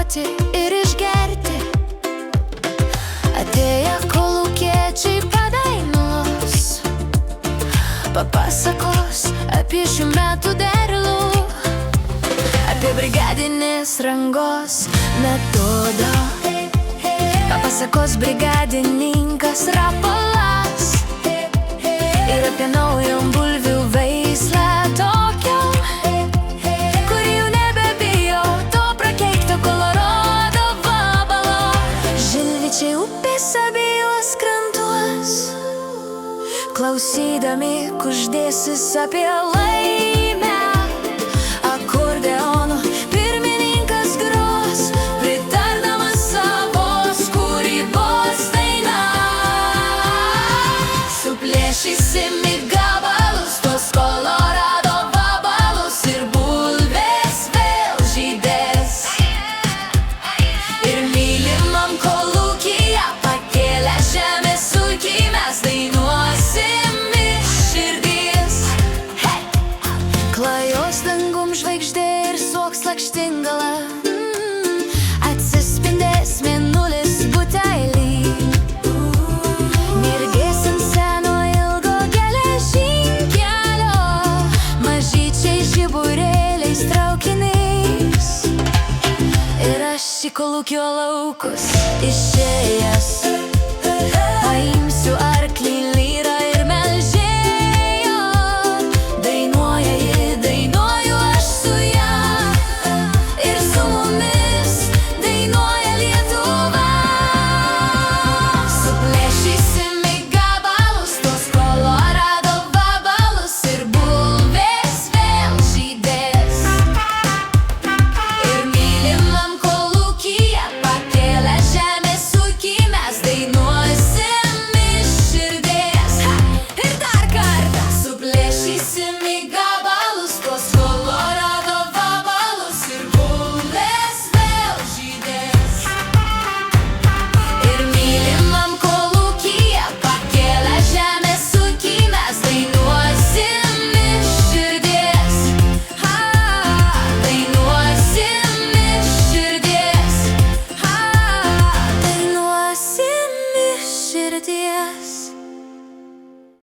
pagroti ir išgerti. Atėję kolūkiečiai padainuos, papasakos apie šių metų derlių, apie brigadinės rangos metodą. Papasakos brigadininkas Rapolas ir apie naują bulvių veislę tokią, kuri jau nebebijo to prakeikto Kolorado vabalo. Žilvičiai upės abejos krantuos, klausydami kuždėsis apie laimę. Akordeonu pirmininkas gros, pritardamas savos kūrybos daina. Suplėšysim į gabalus tuos Kolorado vabalus ir bulvės vėl žydės. Ir mylimam kolūkyje pakėlę žemės ūkį mes dainuosim iš širdies. Klajos dangum žvaigždė ir suoks lakštingala, atsispindės mėnulis butelį. Mirgės ant seno ilgo geležinkelio mažyčiai žiburėliais traukiniais. Ir aš į kolūkio laukus išėjęs paimsiu